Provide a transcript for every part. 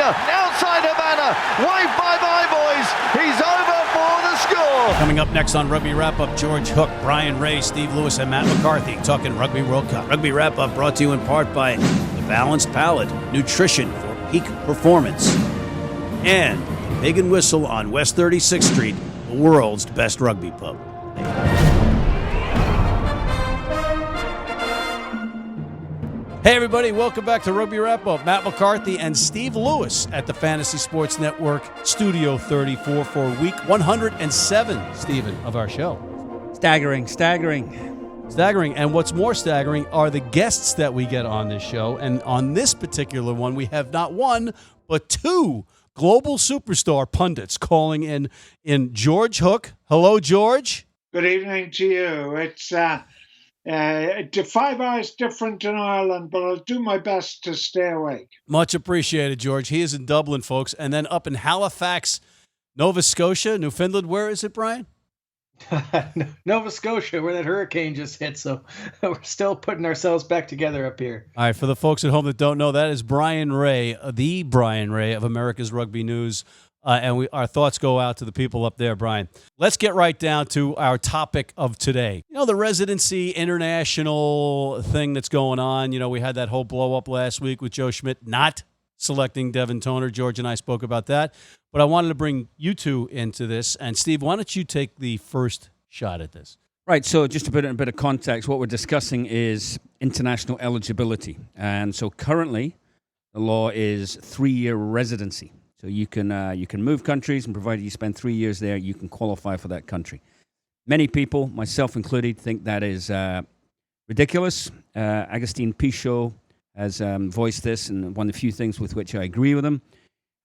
Havana, outside Havana. Wave bye-bye, boys. He's over for the score. Coming up next on Rugby Wrap-Up, George Hook, Bryan Ray, Steve Lewis, and Matt McCarthy talking Rugby World Cup. Rugby Wrap-Up brought to you in part by The Balanced Palate, nutrition for peak performance. And Pig and Whistle on West 36th Street, the world's best rugby pub. Hey everybody, welcome back to Rugby Wrap-Up. Matt McCarthy and Steve Lewis at the Fantasy Sports Network, Studio 34 for week 107, Stephen, of our show. Staggering. And what's more staggering are the guests that we get on this show. And on this particular one, we have not one, but two global superstar pundits calling in George Hook. Hello, George. Good evening to you. It's 5 hours different in Ireland, but I'll do my best to stay awake. Much appreciated, George. He is in Dublin, folks. And then up in Halifax, Nova Scotia, Newfoundland. Where is it, Brian? Nova Scotia, where that hurricane just hit. So we're still putting ourselves back together up here. All right, for the folks at home that don't know, that is Bryan Ray, the Bryan Ray of America's Rugby News. And our thoughts go out to the people up there, Brian. Let's get right down to our topic of today. You know, the Residency international thing that's going on. You know, we had that whole blow-up last week with Joe Schmidt not selecting Devin Toner. George and I spoke about that. But I wanted to bring you two into this. And, Steve, why don't you take the first shot at this? Right, so just to put it in a bit of context, what we're discussing is international eligibility. And so currently, the law is 3-year residency. So you can move countries, and provided you spend 3 years there, you can qualify for that country. Many people, myself included, think that is ridiculous. Agustin Pichot has voiced this, and one of the few things with which I agree with him.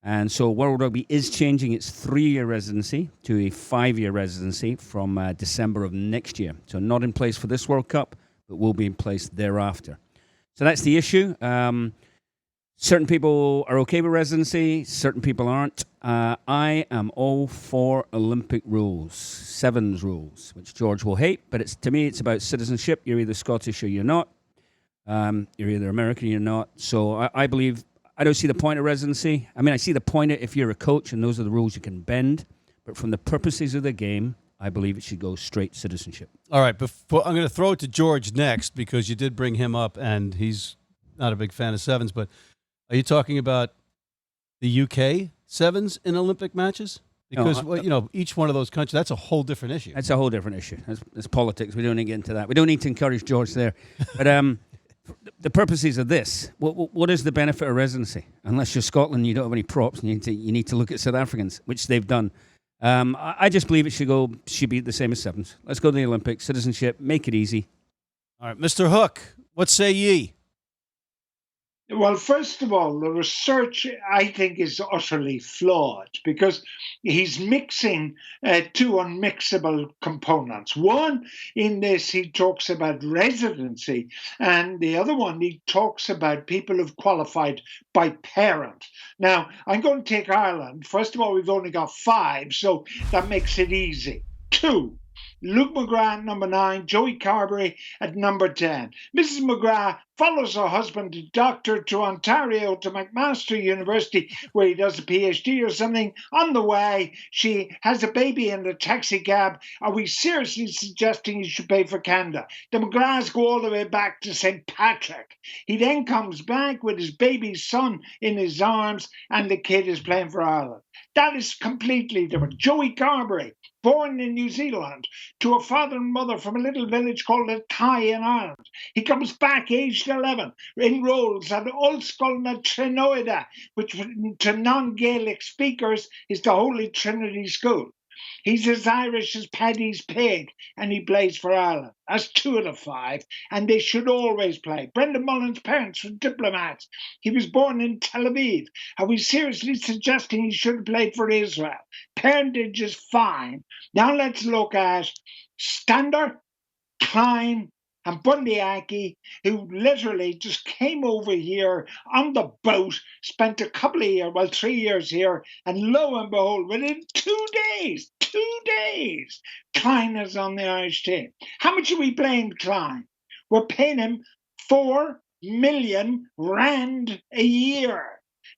And so World Rugby is changing its 3-year residency to a 5-year residency from December of next year. So not in place for this World Cup, but will be in place thereafter. So that's the issue. Certain people are okay with residency, certain people aren't. I am all for Olympic rules, sevens rules, which George will hate, but to me it's about citizenship. You're either Scottish or you're not. You're either American or you're not. So I believe, I don't see the point of residency. I mean, I see the point if you're a coach and those are the rules you can bend, but from the purposes of the game, I believe it should go straight citizenship. All right, I'm going to throw it to George next because you did bring him up and he's not a big fan of sevens, but are you talking about the UK sevens in Olympic matches? Because, each one of those countries, that's a whole different issue. That's a whole different issue. That's politics. We don't need to get into that. We don't need to encourage George there. But the purposes of this, what is the benefit of residency? Unless you're Scotland, you don't have any props, and you need to look at South Africans, which they've done. I just believe it should be the same as sevens. Let's go to the Olympics, citizenship, make it easy. All right, Mr. Hook, what say ye? Well, first of all, the research, I think, is utterly flawed because he's mixing two unmixable components. One, in this, he talks about residency, and the other one, he talks about people who've qualified by parent. Now, I'm going to take Ireland. First of all, we've only got 5, so that makes it easy. 2, Luke McGrath at number 9, Joey Carberry at number 10. Mrs. McGrath follows her husband, a doctor, to Ontario, to McMaster University, where he does a PhD or something. On the way, she has a baby in a taxi cab. Are we seriously suggesting he should pay for Canada? The McGraths go all the way back to St. Patrick. He then comes back with his baby son in his arms, and the kid is playing for Ireland. That is completely different. Joey Carberry, born in New Zealand, to a father and mother from a little village called Athy in Ireland. He comes back aged 11, enrolls at Ulscoil na Trinoida, which to non-Gaelic speakers is the Holy Trinity School. He's as Irish as Paddy's pig, and he plays for Ireland. That's 2 out of 5, and they should always play. Brendan Mullen's parents were diplomats. He was born in Tel Aviv. Are we seriously suggesting he should have played for Israel? Parentage is fine. Now let's look at Stander, Klein, and Bundyaki, who literally just came over here on the boat, spent a couple of years, 3 years here, and lo and behold, within 2 days, Klein is on the Irish team. How much are we paying Klein? We're paying him 4 million rand a year.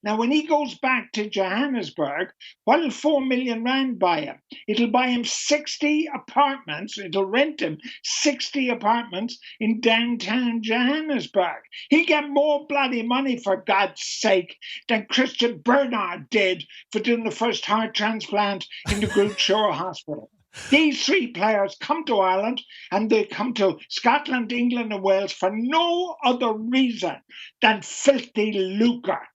Now, when he goes back to Johannesburg, what'll 4 million rand buy him? It'll buy him 60 apartments. It'll rent him 60 apartments in downtown Johannesburg. He'll get more bloody money, for God's sake, than Christian Bernard did for doing the first heart transplant in the Groote Schuur Hospital. These three players come to Ireland, and they come to Scotland, England, and Wales for no other reason than filthy lucre.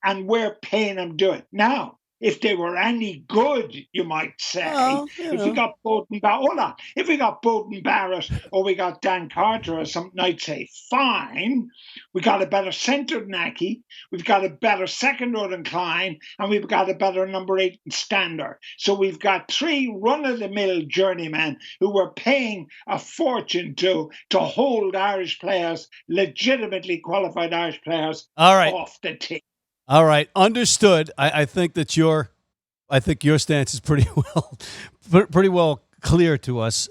And we're paying them to do it. Now, if they were any good, you might say, Well, if we got Bowden Barrett, if we got Bowden Barrett or we got Dan Carter or something, I'd say fine. We got a better centre than Aki, we've got a better second row than Klein, and we've got a better number 8 than Stander. So we've got three run-of-the-mill journeymen who were paying a fortune to hold Irish players, legitimately qualified Irish players, off the team. All right, understood. I think that your stance is pretty well clear to us.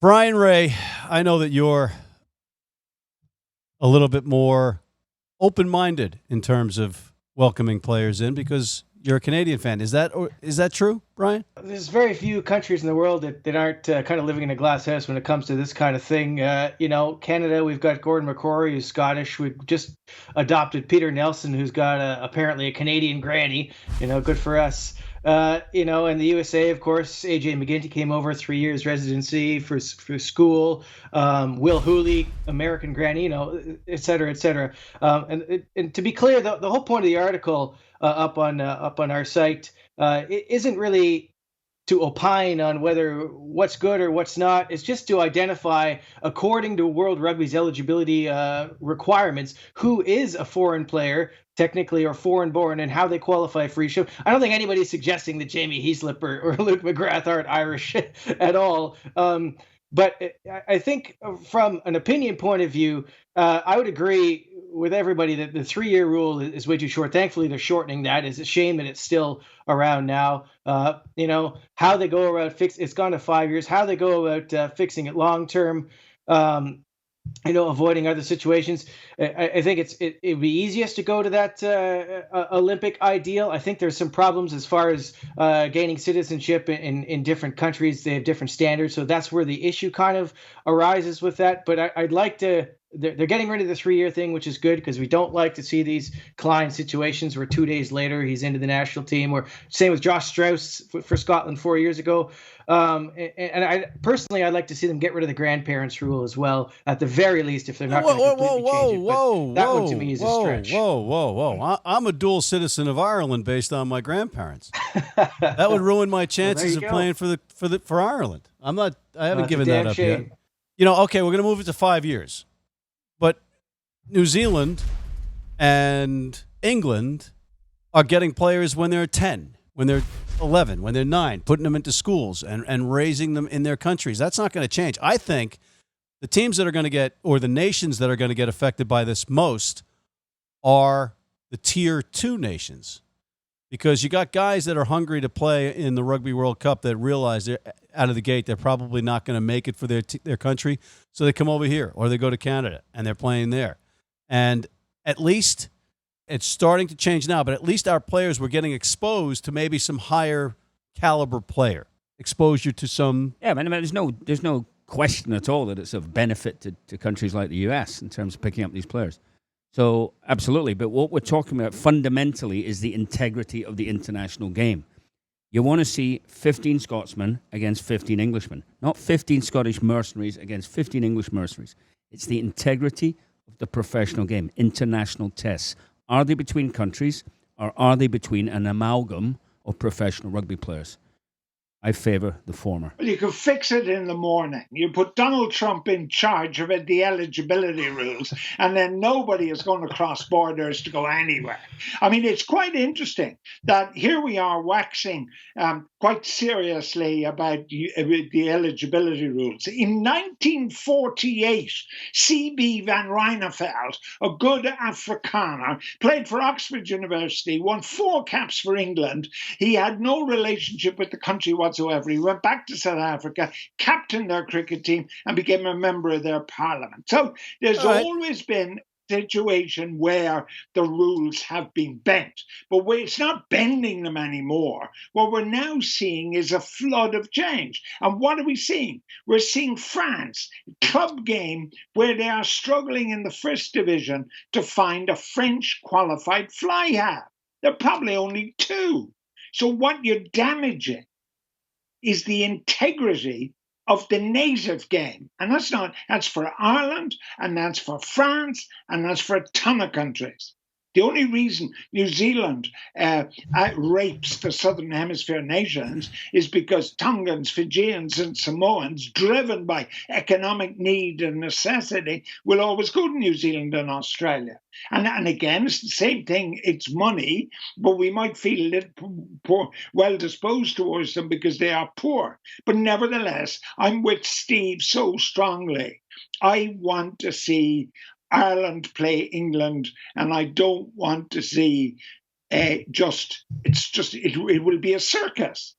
Bryan Ray, I know that you're a little bit more open-minded in terms of welcoming players in because you're a Canadian fan. Is that true, Bryan? There's very few countries in the world that aren't kind of living in a glass house when it comes to this kind of thing. Canada, we've got Gordon McCrory, who's Scottish. We've just adopted Peter Nelson, who's got apparently a Canadian granny. Good for us. In the USA, of course, AJ McGinty came over 3 years residency for school. Will Hooley, American granny, et cetera, et cetera. And to be clear, the whole point of the article up on our site isn't really to opine on whether what's good or what's not. It's just to identify, according to World Rugby's eligibility requirements, who is a foreign player, technically, or foreign-born, and how they qualify for each show. I don't think anybody's suggesting that Jamie Heaslip or Luke McGrath aren't Irish at all. But I think from an opinion point of view, I would agree with everybody that the 3-year rule is way too short. Thankfully, they're shortening that. It's a shame that it's still around now. How they go about it's gone to 5 years. How they go about fixing it long term, avoiding other situations. I think it would be easiest to go to that Olympic ideal. I think there's some problems as far as gaining citizenship in different countries. They have different standards, so that's where the issue kind of arises with that. But I'd like to. They're getting rid of the 3-year thing, which is good because we don't like to see these Klein situations where 2 days later he's into the national team. Or same with Josh Strauss for Scotland 4 years ago. And I personally, I'd like to see them get rid of the grandparents rule as well, at the very least, if they're not going to completely change it. But that one to me is a stretch. Whoa. I'm a dual citizen of Ireland based on my grandparents. That would ruin my chances of playing for Ireland. I haven't given that up yet. Okay, we're going to move it to 5 years. But New Zealand and England are getting players when they're 10, when they're 11, when they're 9, putting them into schools and raising them in their countries. That's not going to change. I think the teams that are going to get, or the nations that are going to get affected by this most, are the Tier 2 nations. Because you got guys that are hungry to play in the Rugby World Cup that realize they're out of the gate, they're probably not going to make it for their country, so they come over here or they go to Canada and they're playing there. And at least it's starting to change now, but at least our players were getting exposed to maybe some higher caliber player, exposure to some. Yeah, I mean, there's no question at all that it's of benefit to countries like the US in terms of picking up these players. So, absolutely. But what we're talking about fundamentally is the integrity of the international game. You want to see 15 Scotsmen against 15 Englishmen, not 15 Scottish mercenaries against 15 English mercenaries. It's the integrity of the professional game, international tests. Are they between countries, or are they between an amalgam of professional rugby players? I favour the former. Well, you could fix it in the morning. You put Donald Trump in charge of the eligibility rules, and then nobody is going to cross borders to go anywhere. I mean, it's quite interesting that here we are waxing quite seriously about the eligibility rules. In 1948, C.B. van Ryneveld, a good Afrikaner, played for Oxford University, won 4 caps for England. He had no relationship with the country whatsoever. He went back to South Africa, captained their cricket team, and became a member of their parliament. So there's always been situation where the rules have been bent. But it's not bending them anymore. What we're now seeing is a flood of change. And what are we seeing? We're seeing France, club game, where they are struggling in the first division to find a French qualified fly half. There are probably only two. So what you're damaging is the integrity of the native game. And that's for Ireland, and that's for France, and that's for a ton of countries. The only reason New Zealand rapes the Southern Hemisphere nations is because Tongans, Fijians, and Samoans, driven by economic need and necessity, will always go to New Zealand and Australia. And again, it's the same thing. It's money, but we might feel a little poor, well disposed towards them because they are poor. But nevertheless, I'm with Steve so strongly. I want to see Ireland play England, and I don't want to see it will be a circus.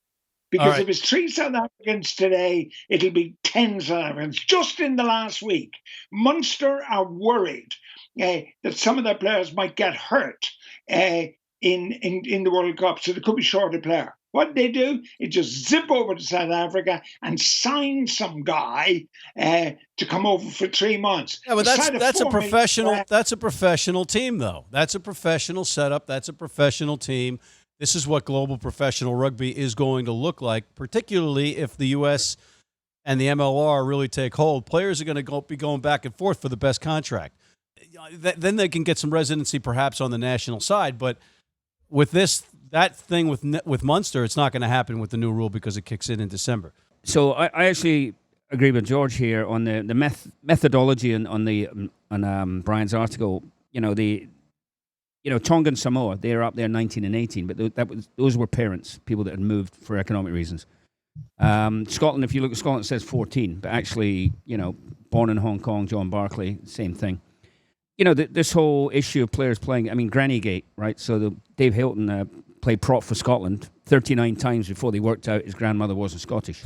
Because if it's 3 South Africans today, it'll be 10 South Africans. Just in the last week, Munster are worried that some of their players might get hurt in the World Cup, so they could be short a player. What they do is just zip over to South Africa and sign some guy to come over for 3 months. Yeah, but that's a professional. That's a professional team, though. That's a professional setup. That's a professional team. This is what global professional rugby is going to look like, particularly if the U.S. and the MLR really take hold. Players are going to be going back and forth for the best contract. Then they can get some residency perhaps on the national side, but with that thing with Munster, it's not going to happen with the new rule because it kicks in December. So I actually agree with George here on the methodology on Brian's article. Tonga and Samoa, they're up there 19 and 18, but those were parents, people that had moved for economic reasons. Scotland, if you look at Scotland, it says 14, but actually, born in Hong Kong, John Barclay, same thing. This whole issue of players playing, Granny Gate, right? So Dave Hilton played prop for Scotland 39 times before they worked out his grandmother wasn't Scottish.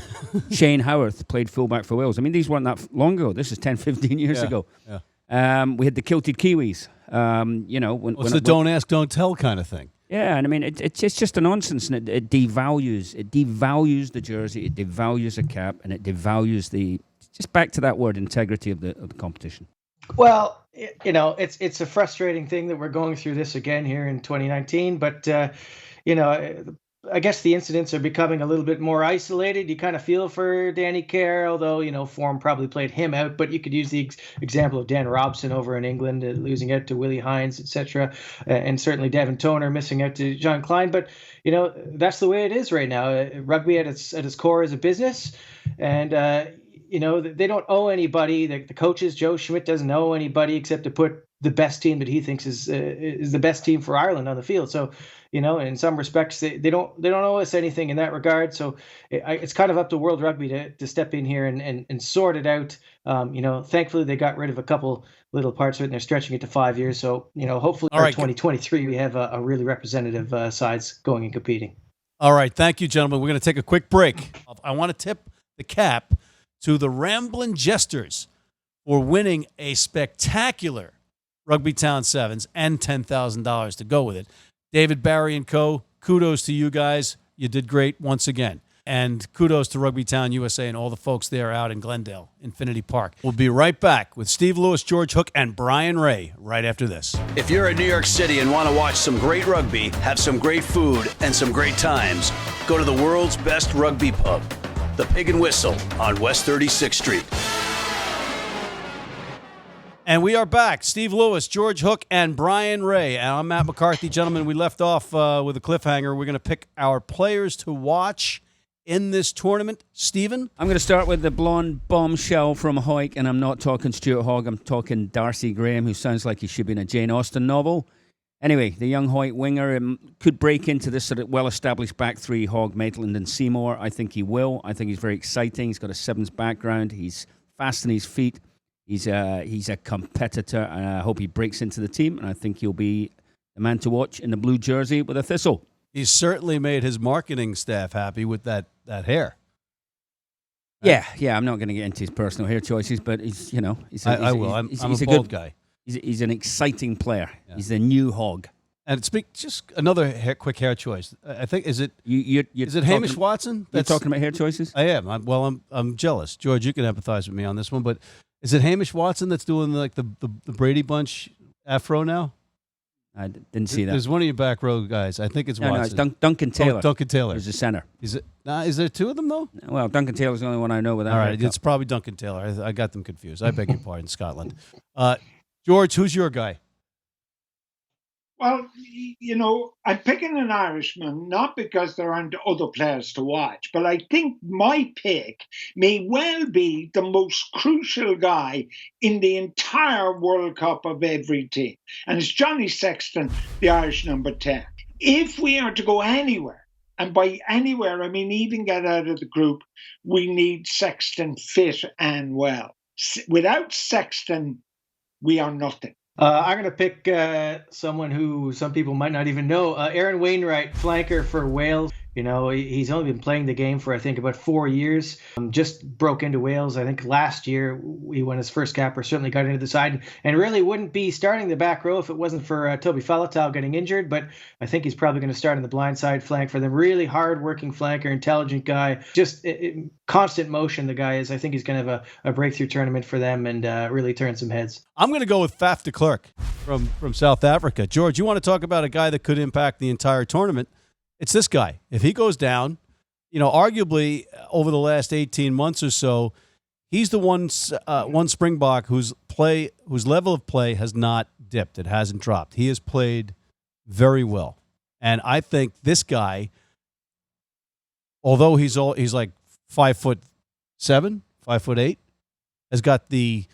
Shane Howarth played fullback for Wales. These weren't that long ago. This is 10, 15 years ago. Yeah. We had the kilted Kiwis. It's the don't ask, don't tell kind of thing. Yeah, and it's just a nonsense, and it devalues the jersey, it devalues the cap, and it devalues just back to that word, integrity of the competition. Well, it's a frustrating thing that we're going through this again here in 2019, but I guess the incidents are becoming a little bit more isolated. You kind of feel for Danny Kerr, although, form probably played him out. But you could use the example of Dan Robson over in England, losing out to Willie Hines, etc. And certainly Devin Toner missing out to John Klein. But, that's the way it is right now. Rugby at its core is a business. And, they don't owe anybody. The coaches, Joe Schmidt doesn't owe anybody except to put the best team that he thinks is the best team for Ireland on the field. So, in some respects, they don't owe us anything in that regard. So it's kind of up to World Rugby to step in here and sort it out. Thankfully they got rid of a couple little parts of it and they're stretching it to 5 years. So, hopefully by 2023 we have a really representative sides going and competing. All right. Thank you, gentlemen. We're going to take a quick break. I want to tip the cap to the Ramblin' Jesters for winning a spectacular Rugby Town Sevens and $10,000 to go with it. David, Barry, and co., kudos to you guys. You did great once again. And kudos to Rugby Town USA and all the folks there out in Glendale, Infinity Park. We'll be right back with Steve Lewis, George Hook, and Bryan Ray right after this. If you're in New York City and want to watch some great rugby, have some great food, and some great times, go to the world's best rugby pub, the Pig and Whistle on West 36th Street. And we are back. Steve Lewis, George Hook, and Bryan Ray. And I'm Matt McCarthy. Gentlemen, we left off with a cliffhanger. We're going to pick our players to watch in this tournament. Stephen? I'm going to start with the blonde bombshell from Hawick, and I'm not talking Stuart Hogg. I'm talking Darcy Graham, who sounds like he should be in a Jane Austen novel. Anyway, the young Hawick winger could break into this sort of well-established back three, Hogg, Maitland, and Seymour. I think he will. I think he's very exciting. He's got a sevens background. He's fast on his feet. He's a competitor, and I hope he breaks into the team, and I think he'll be the man to watch in the blue jersey with a thistle. He's certainly made his marketing staff happy with that hair. Yeah. I'm not going to get into his personal hair choices, but he's I will. I'm a bald guy. He's an exciting player. Yeah. He's the new hog. And just another quick hair choice. I think is it Hamish Watson? You're talking about hair choices? I am. I'm jealous. George, you can empathize with me on this one, but is it Hamish Watson that's doing like the Brady Bunch afro now? I didn't see that. There's one of your back row guys. I think it's Watson. No, it's Duncan Taylor. Oh, Duncan Taylor. He's the center. Is there two of them though? Well, Duncan Taylor's the only one I know with that. All right, it's probably Duncan Taylor. I got them confused. I beg your pardon, Scotland. George, who's your guy? Well, I'm picking an Irishman, not because there aren't other players to watch, but I think my pick may well be the most crucial guy in the entire World Cup of every team. And it's Johnny Sexton, the Irish number 10. If we are to go anywhere, and by anywhere, I mean even get out of the group, we need Sexton fit and well. Without Sexton, we are nothing. I'm going to pick someone who some people might not even know. Aaron Wainwright, flanker for Wales. He's only been playing the game for, I think, about 4 years. Just broke into Wales, I think, last year. He won his first cap, or certainly got into the side, and really wouldn't be starting the back row if it wasn't for Toby Faletau getting injured. But I think he's probably going to start on the blind side flank for them. Really hard-working flanker, intelligent guy. Just constant motion, the guy is. I think he's going to have a breakthrough tournament for them and really turn some heads. I'm going to go with Faf de Klerk from South Africa. George, you want to talk about a guy that could impact the entire tournament? It's this guy. If he goes down, arguably over the last 18 months or so, he's the one Springbok whose level of play has not dipped. It hasn't dropped. He has played very well. And I think this guy, although he's like 5'7", 5'8", has got the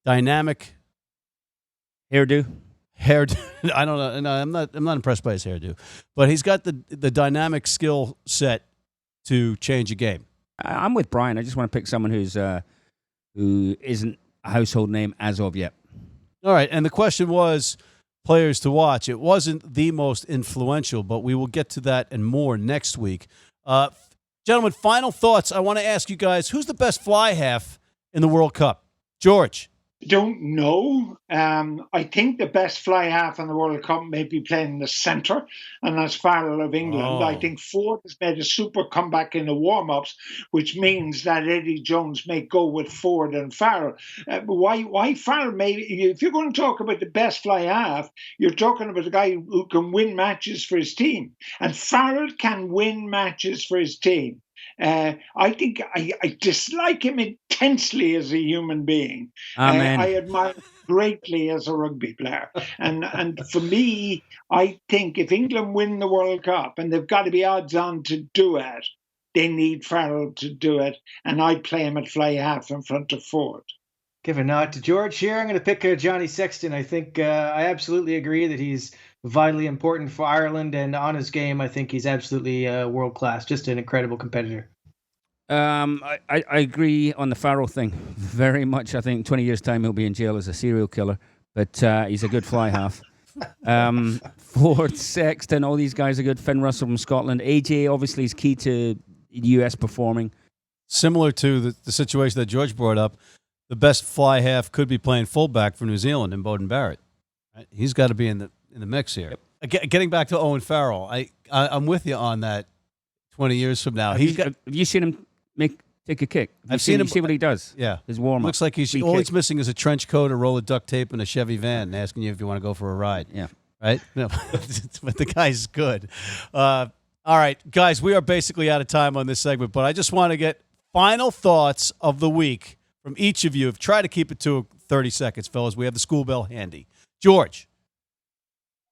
dynamic hairdo. I don't know. No, I'm not impressed by his hairdo, but he's got the dynamic skill set to change a game. I'm with Bryan. I just want to pick someone who isn't a household name as of yet. All right, and the question was players to watch. It wasn't the most influential, but we will get to that and more next week. Gentlemen, final thoughts. I want to ask you guys, who's the best fly half in the World Cup? George. Don't know. I think the best fly half in the World Cup may be playing in the centre, and that's Farrell of England. Oh. I think Ford has made a super comeback in the warm-ups, which means that Eddie Jones may go with Ford and Farrell. Why Farrell? Maybe if you're going to talk about the best fly half, you're talking about a guy who can win matches for his team, and Farrell can win matches for his team. I think I dislike him intensely as a human being. I admire him greatly as a rugby player. And for me, I think if England win the World Cup, and they've got to be odds on to do it, they need Farrell to do it. And I'd play him at fly half in front of Ford. Give a nod to George here. I'm going to pick Johnny Sexton. I think I absolutely agree that he's vitally important for Ireland, and on his game, I think he's absolutely world class. Just an incredible competitor. I agree on the Farrell thing very much. I think 20 years' time he'll be in jail as a serial killer, but he's a good fly half. Ford, Sexton, all these guys are good. Finn Russell from Scotland. AJ obviously is key to US performing. Similar to the situation that George brought up, the best fly half could be playing fullback for New Zealand in Beauden Barrett. Right? He's got to be in the mix here. Yep. Getting back to Owen Farrell, I'm with you on that. 20 years from now, have you seen him take a kick? I've seen him. See what he does. Yeah, his warm up. Looks like he's missing is a trench coat, a roll of duct tape, and a Chevy van, asking you if you want to go for a ride. Yeah, right. No, but the guy's good. All right, guys, we are basically out of time on this segment, but I just want to get final thoughts of the week from each of you. Try to keep it to 30 seconds, fellas. We have the school bell handy. George.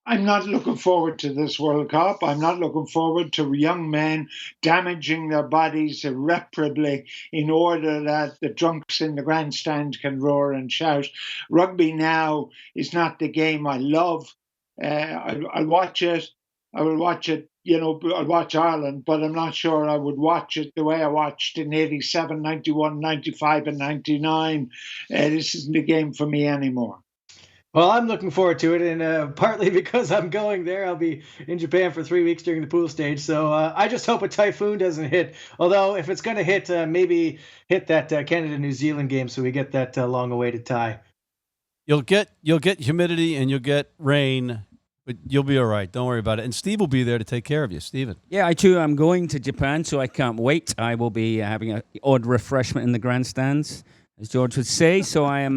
I'm not looking forward to this World Cup. I'm not looking forward to young men damaging their bodies irreparably in order that the drunks in the grandstand can roar and shout. Rugby now is not the game I love. I'll watch it. I will watch it. I'll watch Ireland, but I'm not sure I would watch it the way I watched in 87, 91, 95, and 99. This isn't the game for me anymore. Well, I'm looking forward to it, and partly because I'm going there. I'll be in Japan for 3 weeks during the pool stage, so I just hope a typhoon doesn't hit. Although, if it's going to hit, maybe hit that Canada-New Zealand game so we get that long-awaited tie. You'll get humidity and you'll get rain, but you'll be all right. Don't worry about it. And Steve will be there to take care of you. Steven. Yeah, I too am going to Japan, so I can't wait. I will be having an odd refreshment in the grandstands, as George would say. So I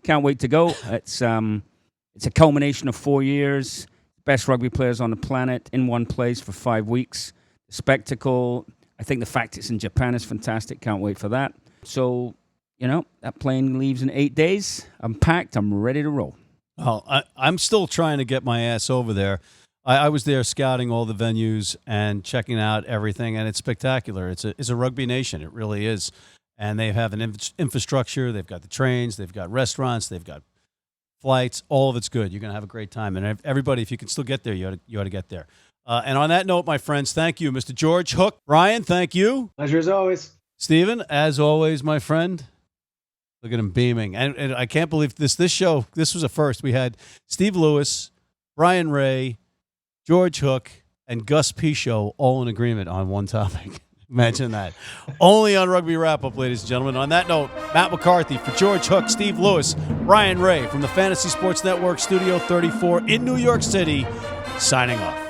can't wait to go. It's a culmination of 4 years. Best rugby players on the planet in one place for 5 weeks. The spectacle. I think the fact it's in Japan is fantastic. Can't wait for that. So, that plane leaves in 8 days. I'm packed. I'm ready to roll. Oh, I'm still trying to get my ass over there. I was there scouting all the venues and checking out everything, and it's spectacular. It's a rugby nation. It really is. And they have an infrastructure. They've got the trains. They've got restaurants. They've got flights. All of it's good. You're going to have a great time. And everybody, if you can still get there, you ought to get there. And on that note, my friends, thank you. Mr. George Hook. Brian, thank you. Pleasure as always. Stephen, as always, my friend. Look at him beaming. And I can't believe this show, this was a first. We had Steve Lewis, Brian Ray, George Hook, and Gus Pichot all in agreement on one topic. Imagine that. Only on Rugby Wrap-Up, ladies and gentlemen. On that note, Matt McCarthy for George Hook, Steve Lewis, Brian Ray from the Fantasy Sports Network Studio 34 in New York City, signing off.